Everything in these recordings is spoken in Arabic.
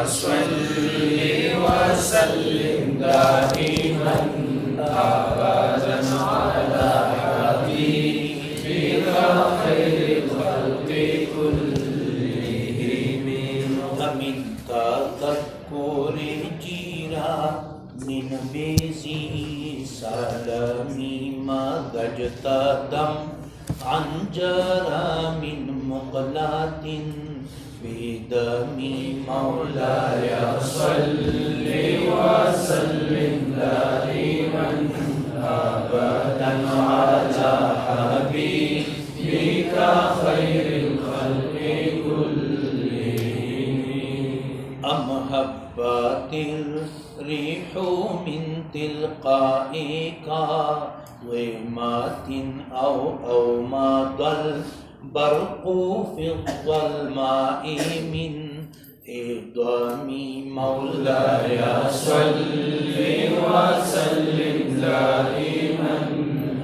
صل وسلم دائما أبدا على حبيبك خير الخلق كلهم ومن تذكر جيران بذي سلم مدى اجتدم عن جرى من مقلة بدم مولاي صل وسلم دائما أبدا على حبيبك خير الخلق كلهم أم هبت الريح من تلقاء كاظمات أو مضى البرق في الظلماء من إضام مولاي صل وسلم دائما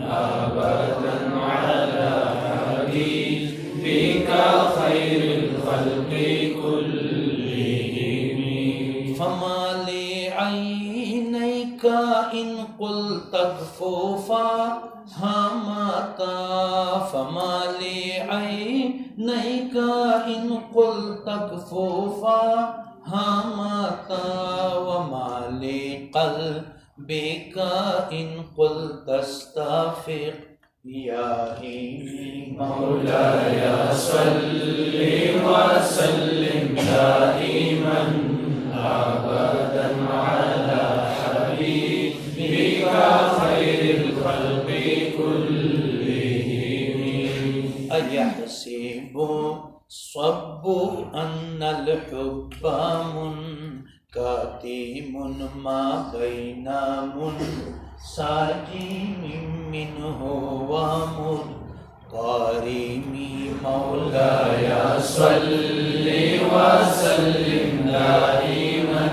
أبدا على حبيبك خير الخلق كلهم فما لعينيك إن قلت كفوفا همتا فما لعينيك إن قلت كفوفا همتا وما لقلبك إن قلت استفق يا مولاي صل وسلم دائما أبدا على حبيبك خير الخلق كلهم أيحسب الصب أن الحب منكتم ما بين منسجم منه ومضطرم مولاي صل وسلم دائما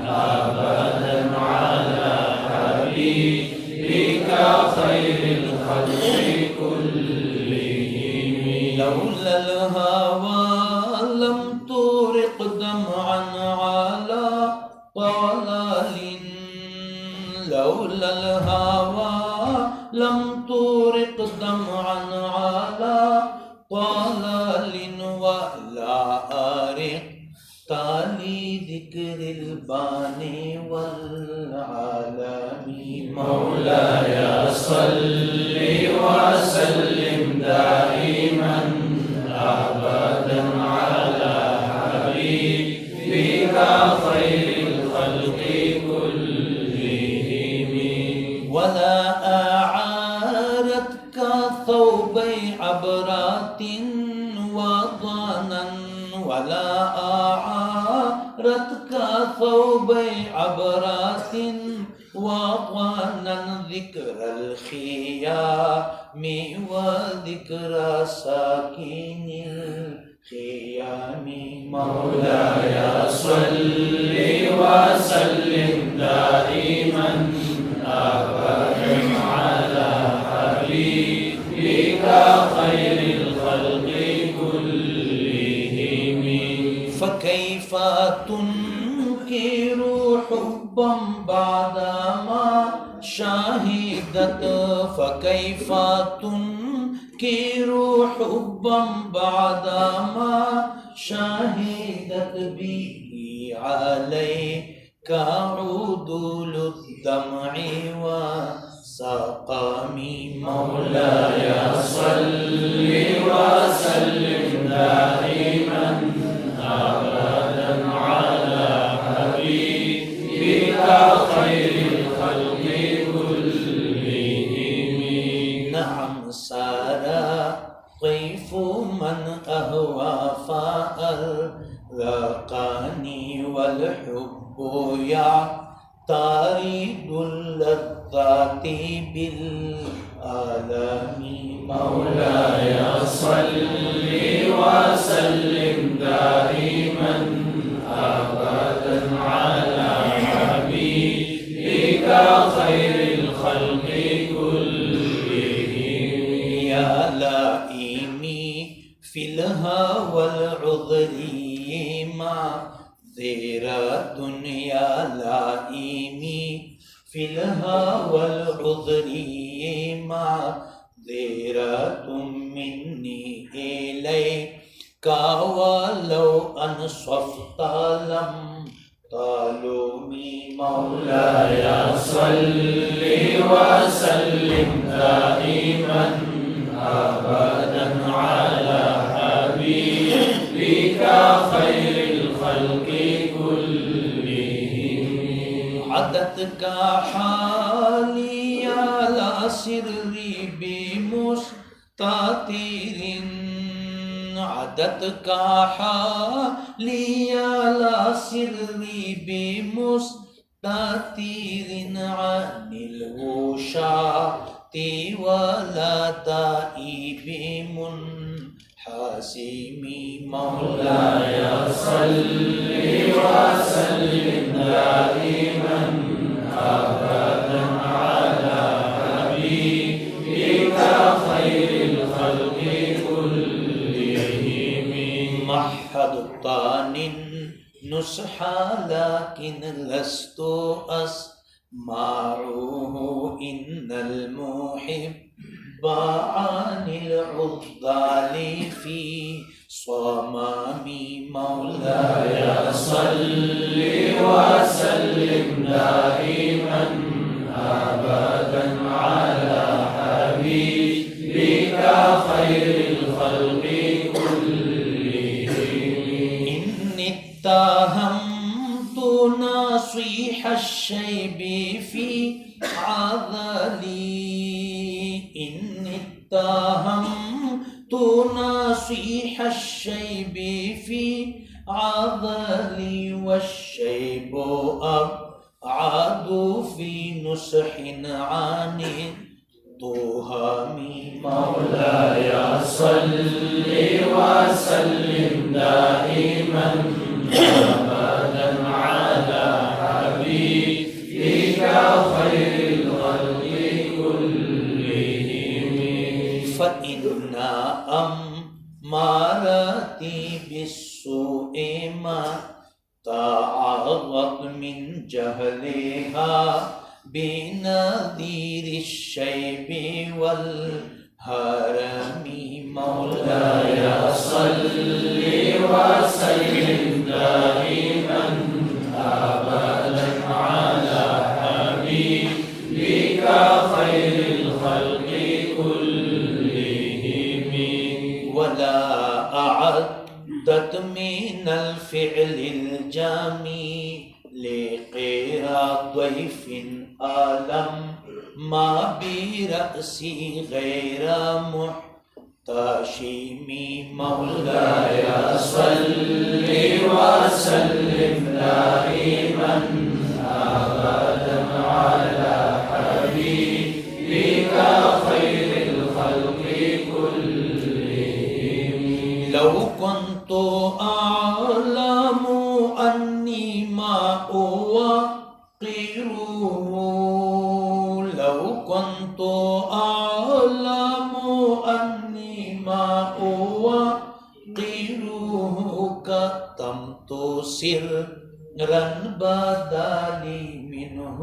أبدا على حبيبك خير الخلق كلهم لولا الهوى لم ترق دمعا على طلال لولا الهوى لم ترق دمعا على طلال ولا أرق لذكر الباني والعالمين مولاي صل وسلم دائما أبدا على حبيبك خير الخلق كلهم ولا أعارتك ثوبي عبرات وضنا ولا أعارتك ثوبي عبرات وضنا ذكر الخيام وذكر ساكن الخيام مولاي صل وسلم دائما أبدا على حبيبك خير الخلق كلهم فكيف تنكر حبا بعدما شهدت فكيف تنكر حبا بعدما شهدت به عليك عدول الدمع وسقم مولاي صل وسلم دائما أبدا على حبيبك خير الخلق كلهم نعم سارى طيف من أهوى فأرقني والحب يعترض اللذات بالآلام مولاي صل وسلم دائما أبدا على حبيبك خير الخلق كلهم يا لائمي في الهوى العذري مع ज़ेरा दुनिया लाइमी फिलहा वल उज़री मा ज़ेरा तुम मिन्नी इलैका वलौ अनसफ़्ता लम तालुमी مولاي صل وسلم دائما أبدا على حبيبك خير الخلق كلهم عدت کا حالی على سری بمستطير عدت کا حالی على سری بمستطير عن الوشاة ولا تائب منحسم مولاي مولاي صل وسلم دائما أبدا على حبيبك خير الخلق كلهم محضتان نصح لكن لست أسمعه إن المحب عن العضال في صمام مولاي مولاي صل وسلم دائما أبدا على حبيبك خير الخلق كلهم إني اتهمت نصيح الشيب في عذلي إني اتهمت نصيح الشيب في عذلي والشيب أبعد في نصح عن التهم مولاي صل وسلم دائما أبدا على حبيبك خير الخلق كلهم فإن أمارتي بالسوء ما تعرض من جهلها بنذير الشيب والهرم مولاي مولاي صل وسلم دائما أبدا على حبيبك خير الخلق كلهم ولا أعدت من الفعل الجميل لقيرا ضيف ألم ما برأسي غير محتشم مولاي مولاي صل وسلم دائما أبدا على حبيبك خير الخلق كلهم لو كنت أعلم أني ما أوقره لو كنت أعلم أني ما أوقره كتمت سرا بدالي منه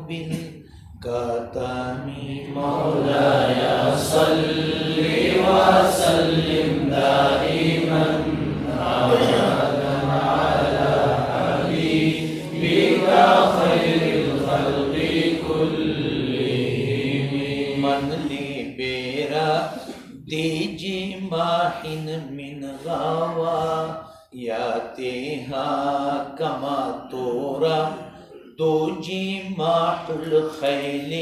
بالكتم مولاي صل وسلم دائما أبدا على حبيبك خير الخلق كلهم من لبرا ديجي ماحن من غواياتها كما ترى دوجي ماح الخيل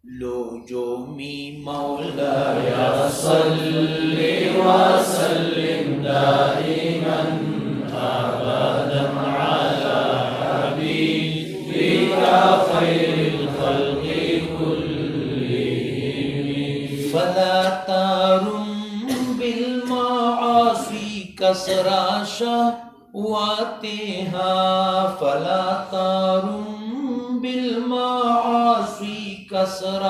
باللجوم مولاي مولاي صل وسلم دائما أبدا على حبيبك خير الخلق كلهم فلا ترم بالمعاصي كسر شهواتها فلا ترم بالمعاصي كسر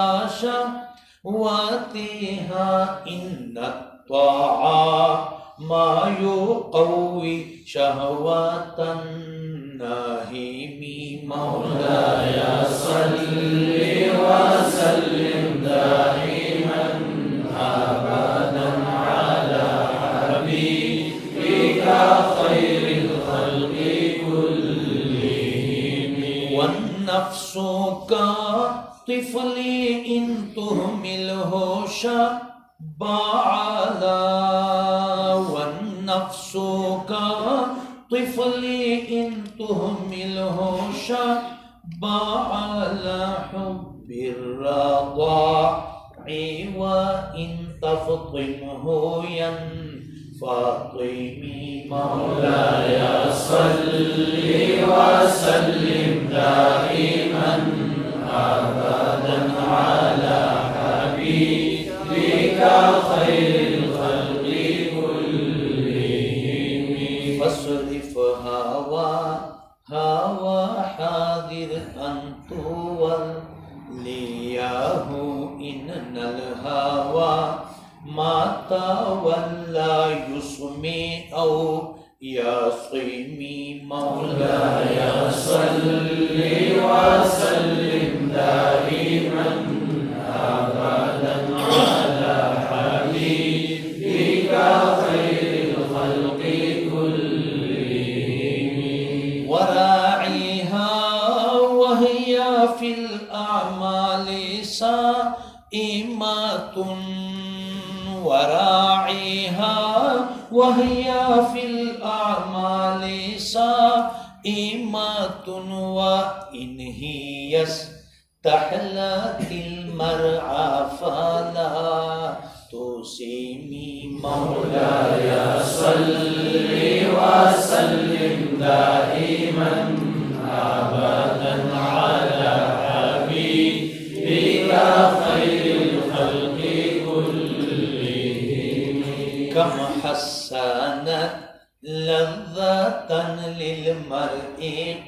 شهواتها إن الطاعات ما يقوي شهوة النائم مولاي صل وسلم دائما أبدا على حبيبك خير الخلق كلهم. والنفس كطفل إن تهمله شب على والنفس كطفل إن تهمله شب على حب الرضاع وإن تفطمه ينفطم مولاي صل وسلم دائما أبدا على حبيبك خير الخلق كلهم. فاصرف هوى حاذر أن توليه إن الهوى ما تولى يسمي أو يصمي مولاي صل وسلم دائما أبدا على حبيبك خير الخلق كلهم. وراعيها وهي في الأعمال سائمة وراعيها وهي في الأعمال سائمة وإن هي استحلت المرعى فلا تسيمي مولاي صل وسلم دائما أبدا على حبيبك خير الخلق كلهم. كم حسنت لذة للمرء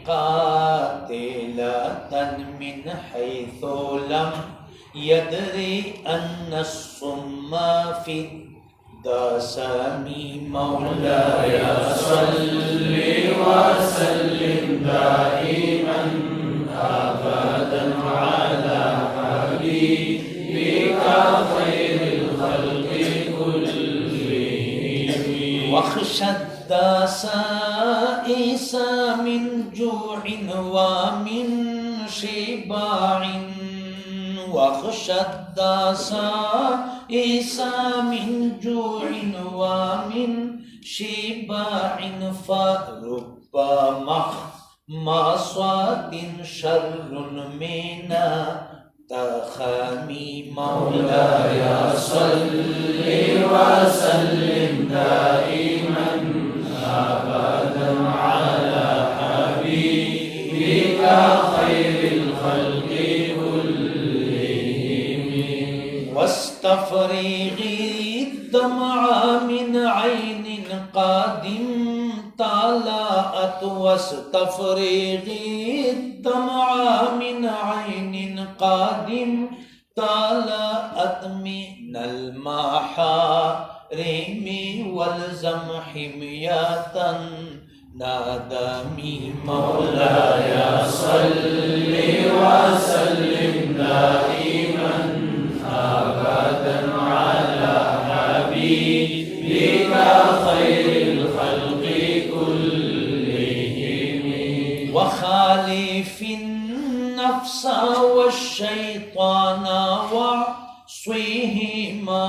قاتلة من حيث لم يدري أن السم في الدسم مولاي صل وسلم دائما أبدا على حبيبك خير الخلق كلهم. واخشى الدسائس من جوع ومن شباع واخشى الدسائس من جوع ومن شباع فرب مخمصة شر من تخامي مولاي صل وسلم دائما أبدا على حبيبك خير الخلق كلهم. واستفرغي الدمع من عين قد امتلأت واستفرغي الدمع من عين قد امتلأت من المحارم والزم حمية نادمي مولاي صل وسلم دائما أبدا على حبيبك خير الخلق كلهم. وخالف النفس والشيطان وعصيهما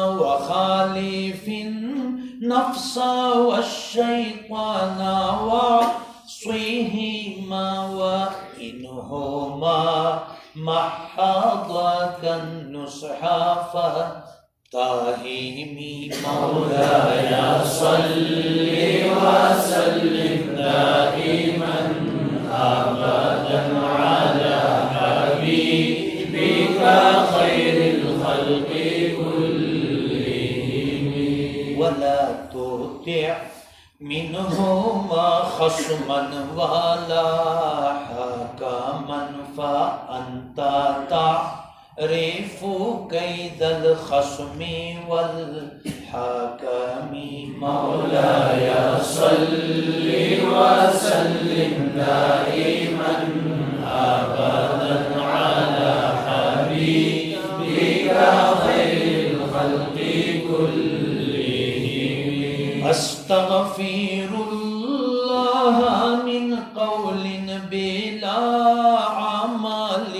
وخالف النفس والشيطان وعصيهما وإنهما محضك النصح فاتهمي مولاي صل وسلم دائما أبدا على حبيبك خير الخلق كلهم. ولا تطع منهما خصما ولا حكما فأنت تعرف كيد الخصم والحكم الحكم مولاي صل وسلم دائما أبدا على حبيبك خير الخلق كلهم. أستغفر الله من قول بلا عمل،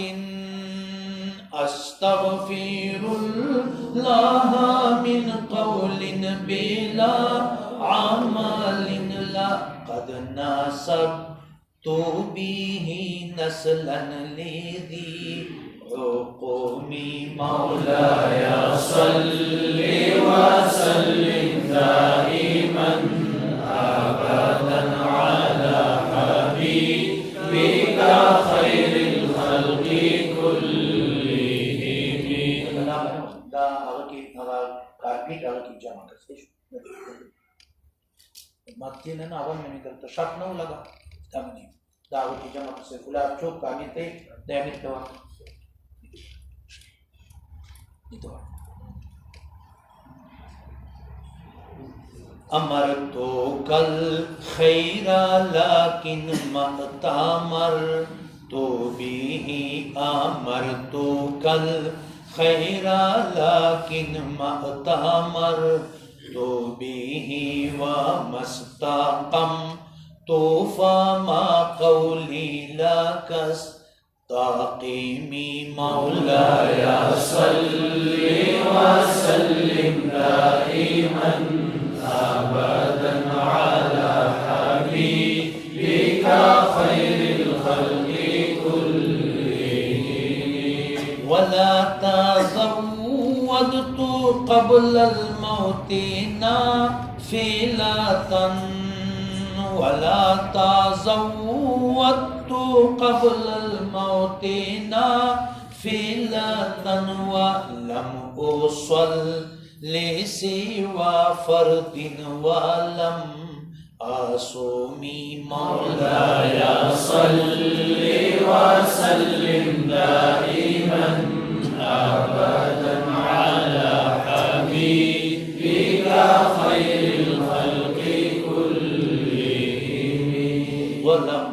أستغفر الله من قول بلا عمل، لقد نسبت به نسلا لذي عقوم مولاي صل وسلم دائما أبدا على حبيبك خير الخلق كلهم. دا هغه کې هغه کافي هغه کې جمع کړئ ماته نه اول مې درته شرط نه لگا دا باندې دا هغه کې جمع کړئ فلا چوک کامل ته د امیر ته أمرتك الخير لكن ما تأمرت به، أمرتك الخير لكن ما تأمرت به، وما استقمت فما قولي لك استقيم مولاي صل وسلم دائما أبدا على حبيبك خير الخلق كلهم. ولا تزودت قبل الموت نافلة، ولا تزودت قبل الموت نافلة، ولم أصلي سوى فرد ولم أصوم مولاي صل وسلم دائما أبدا على حبيبك خير الخلق كلهم. ولم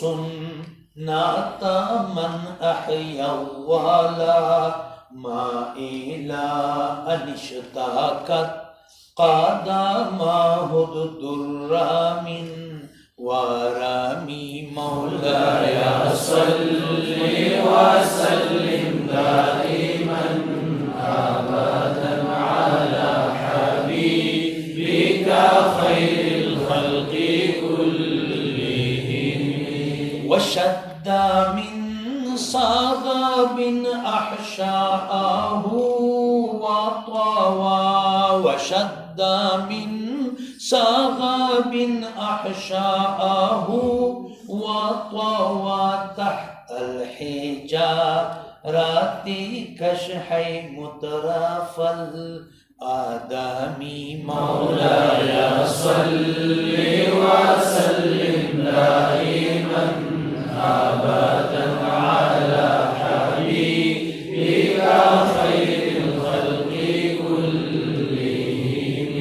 سنة من أحيا ولا ما إلى أن اشتكت قدماه الضر من ورمي مولاي صل وسلم دائما أبدا على حبيبك خير الخلق كلهم. وشد من صغب أحشاءه وطوى، وشد من صغب أحشاءه وطوى، تحت الحجارة كشحي مترف الآدم مولاي صل وسلم دائما أبدا على حبيبك خير الخلق كلهم.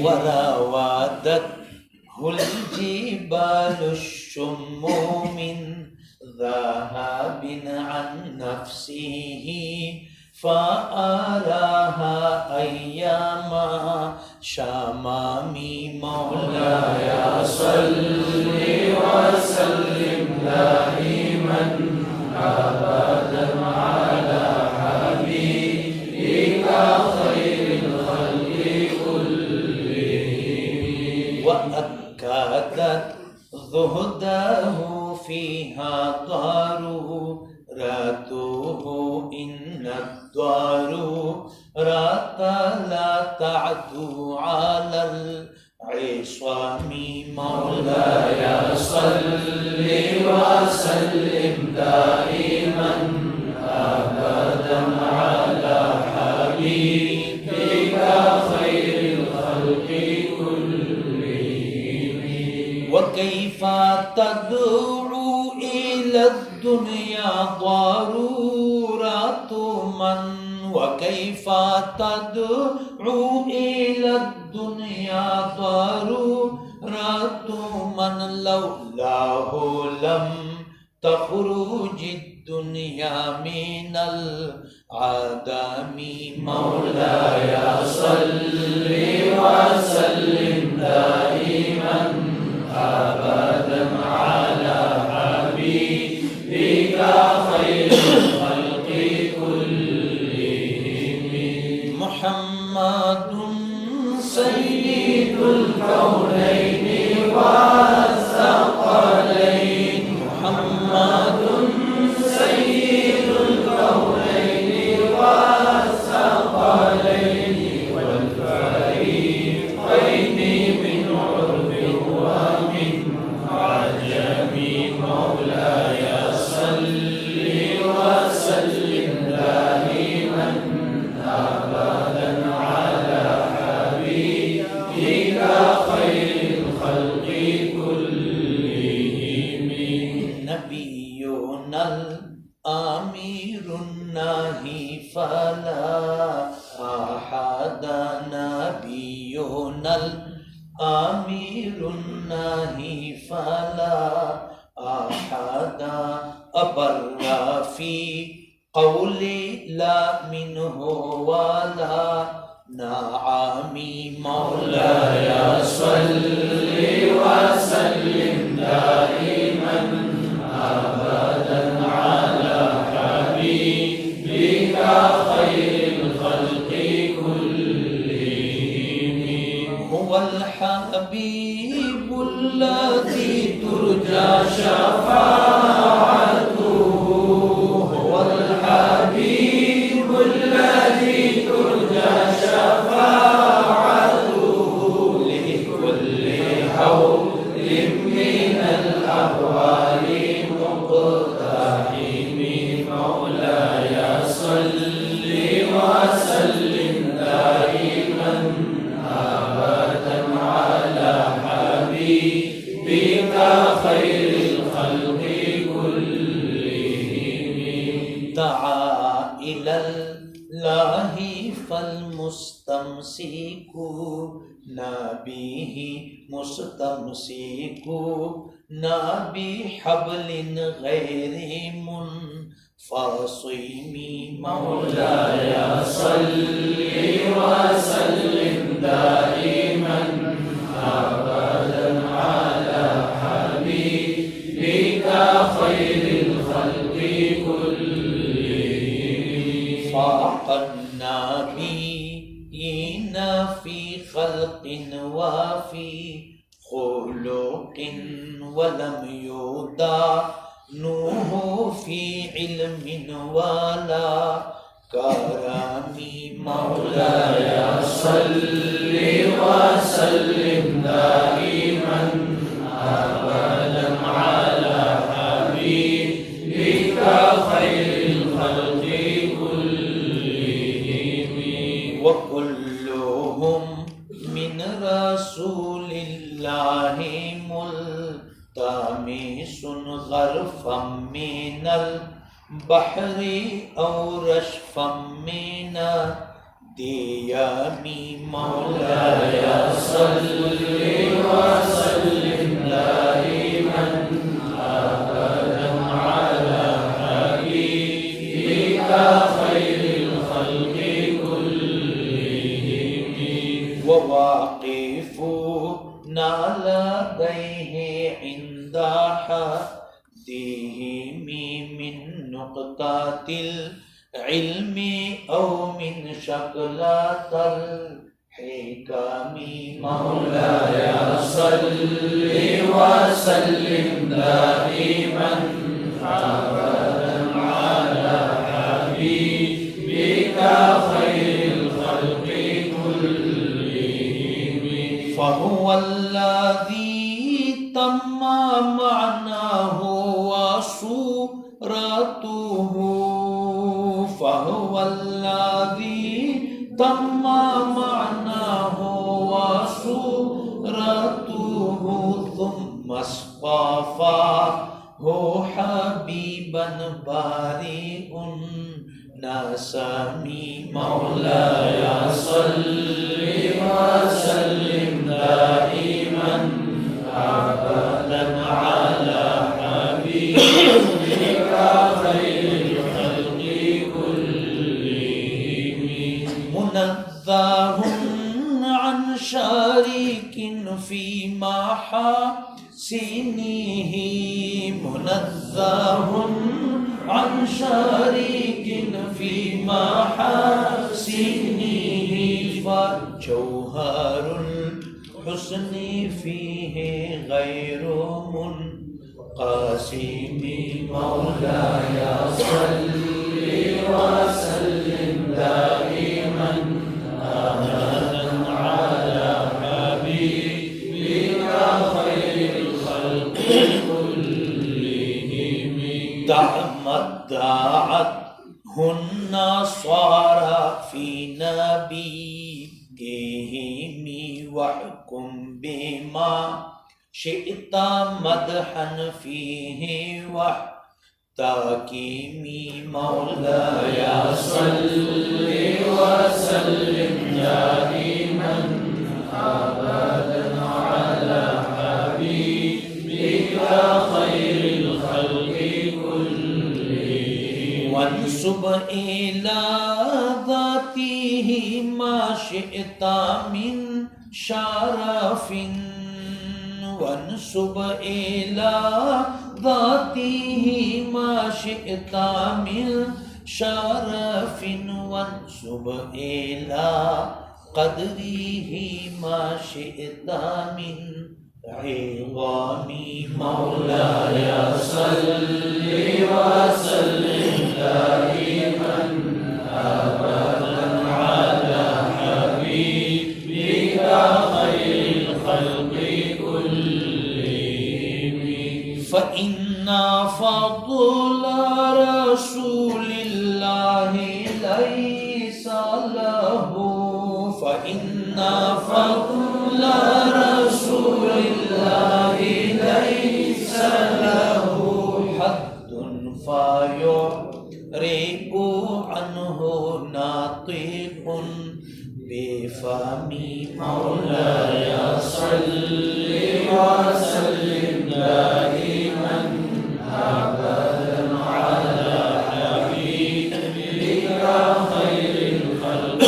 وراودته الجبال الشم من ذهب عن نفسه، فأراها أيام شمام مولاي صل وسلم دائما أبدا على حبيبك خير الخلق كلهم. وأكدت زهده فيها ضرورته، إن الضرورة لا تعدو على العصام مولاي صل وسلم دائما أبدا على حبيبك خير الخلق كلهم. وكيف تدعو إلى الدنيا ضرورة من وكيف تدعو إلى الدنيا ضرورة من لولاه لم تخرج الدنيا من العدم. مولاي صل وسلم دائما أبدا على حبيبك خير الخلق كلهم. محمد سيد الكونين والثقلين. محمد سيد الكونين والثقلين والفريقين من عرب ومن عجم. مولاي صل وسلم دائما أبدا على حبيبك خير الخلق كلهم. نبينا الأمير الناهي فلا أحد. نبينا الأمير الناهي فلا أحد أبر في قولي لا منه ولا نعم. مولاي صل وسلم دائما أبدا على حبيبك خير الخلق كلهم. هو الحبيب الذي ترجى شفاعته. هو الحبيب الذي ترجى شفاعته لكل حول من الأحوال مقتحم. مولاي صل وسلم دائما أبدا على حبيبك خير الخلق كلهم. دعا إلى الله فالمستمسكون به مستمسكون بحبل غير منفصم. مولاي صل وسلم دائما أبدا على حبيبك خير الخلق كلهم. فاق النبيين في خلق وفي خلق ولم يدانوه في علم ولا كرم. مولاي صل وسلم دائما أبدا على حبيبك خير الخلق كلهم. وكلهم من رسول الله ملتمس غرفا من البحر أو رشفا من الديام. مولاي صل وسلم دائما أبدا على حبيبك خير الخلق كلهم. وواقفون لديه عند حدهم من نقطة العلم أو من شكلة الحكم. مولاي صل وسلم دائما أبدا على حبيبك خير الخلق كلهم. فهو الذي تم معناه وصورته. فهو الذي تم معناه وصورته ثم اصطفاه حبيبا بارئ नासमी مولاي صل وسلم دائما أبدا على حبيبك خير الخلق كلهم منزه عن شريك في محاسنه منزه عن شريك في محاسنه فجوهر الحسن فيه غير منقسم مولاي صل وسلم دائما أبدا على حبيبك خير الخلق كلهم دعته النصارى في نبيهم واحكم بما شئت مدحا فيه واحتكمي مولاي صل وسلم دائما أبدا على حبيبك خير الخلق كلهم وانسب إلى ذاته ما شئت من شرف وانسب إلى ذاته ما شئت من شرف وانسب إلى قدره ما شئت من عظام مولاي صل وسلم دائما أبدا على حبيبك خير الخلق كلهم فإن فضل رسول الله ليس له فإن فضل رسول الله ليس له حد فيعرب عنه ناطق بفم مولاي صل وسلم دائما أبدا على حبيبك خير الخلق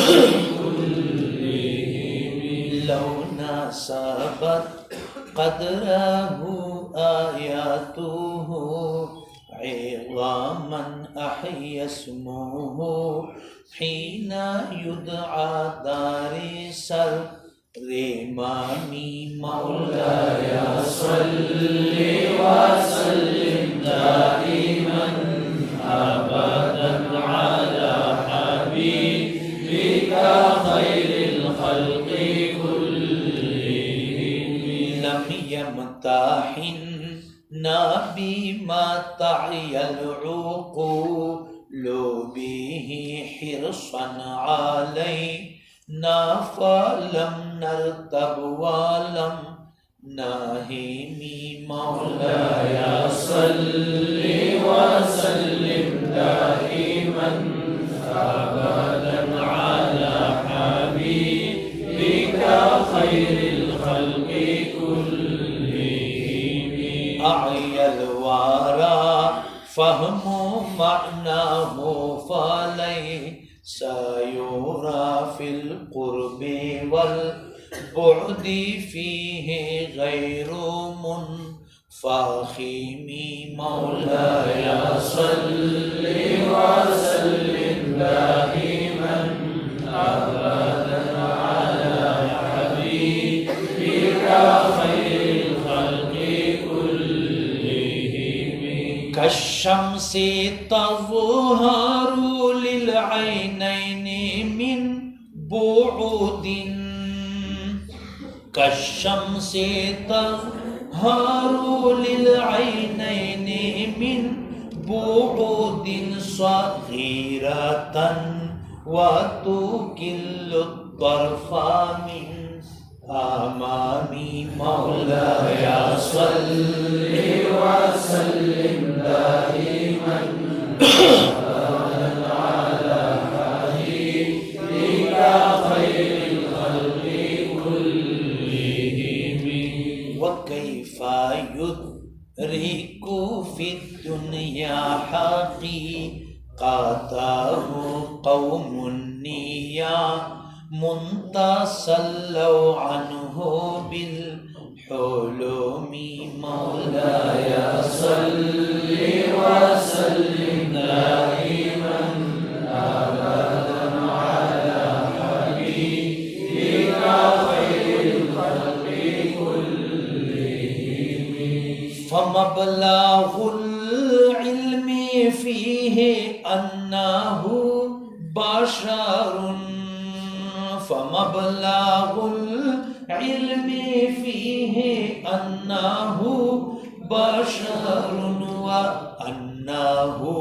كلهم لو ناسبت قدره آياته عظاما أحيا اسمه حين يدعى دارس الرمام مولاي صل وسلم دائما أبدا على حبيبك خير الخلق كلهم لم يمتحنا بما تعي العقول به حرصا علينا فلم نرتب ولم ناهم مولاي صل وسلم دائما أبدا على حبيبك خير الخلق كلهم أعيا الورى فهم معناه فليس يرى في القرب والبعد فيه غير منفخم مولاي صل وسلم دائما أبدا على حبيبك خير الخلق كلهم كالشمس تظهر للعينين من بعد كالشمس تظهر للعينين من بعد صغيرة وتكل الطرف من أمامي مولاي صل وسلم دائما أبدا على रिकु फी दुनिया हकीकतहु कौमुन्निया मुंतसल्लौ अन्हु बिल हुलूमी मौलाय सल्लि व सल्लिम दाइमन अबदन अला हबीबिका खैरिल खल्qi कुल्लिहिम फमबलगुल इल्मी फीहि अन्नहु बशरुन फमबलगुल इल्मी फीहि अन्नहु बशरुन व अन्नहु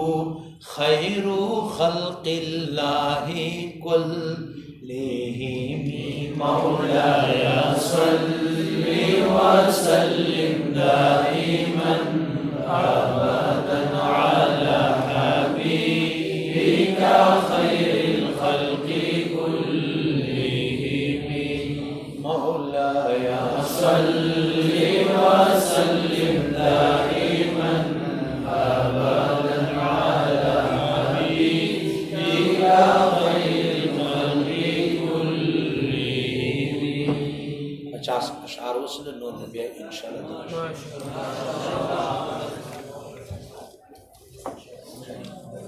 खैरु खल्किल्लाहि कुल्लिहिम मौलाय सल्लि व सल्लिम दाइमन अबदन अला हबीबिका खैरिल खल्qi कुल्लिहिम मौलाय सल्लि व सल्लिम दाइमन अबदन अला हबीबिका खैरिल खल्qi कुल्लिहिम 50 अशार वसल नूर नबी इंशाअल्लाह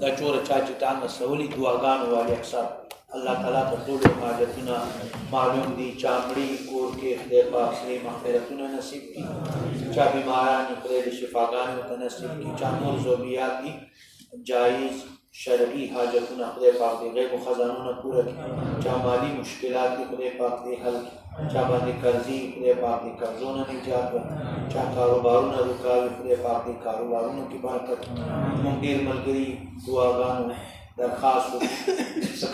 दा चोर चाची तांग सवली दुआगान वाले अक्सर अल्लाह ताला का टोल हाजतुना मालूम दी चामड़ी कोर के खुदा पाक से मगफिरतुना नसीब की चा बीमारान खुदा शिफागान नसीब की चा मुर्ज़ोबियात की जायज़ शरई हाजतुना खुदा पाक दे गैब खजाना पूरा की चा माली मुश्किलात की खुदा पाक दे हल चा बांधे कर्जी खुदा पाक दे कर्जों ने निजात चा कारोबारों ने रुकावट खुदा पाक दे कारोबारों की बरकत मुंगेर मलगरी दुआगान दरखास्त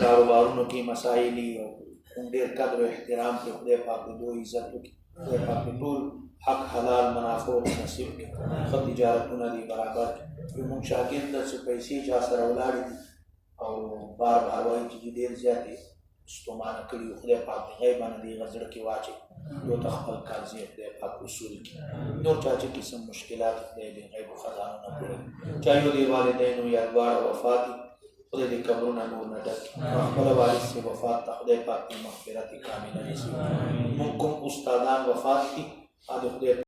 कारोबारों की मसाइली और मुंगेर कदर एहतराम के खुदा पाक दे दो इज्जत की खुदा पाक के टूल हक हलाल मुनाफो नसीब के खुद तिजारत दी बराबर मुंशा के अंदर से पैसे जा सर औलाड़ी और बार बार वही चीज़ देर जाती इस्तेमाल करी खुदा पाक ने गैबान दी गजड़ की वाचे दो तखबल काजी खुदा पाक उसूल की दो चाचे की सब मुश्किलात खुदा दे गैब खजाना न पूरे चाहिए दे वालिदैन या द्वार वफाती खुदा दे कब्रों न नूर न डक खुदा वालिद से वफात खुदा पाक की मगफिरत कामिला नसीब मुमकुन उस्तादान वफात की आदि खुदा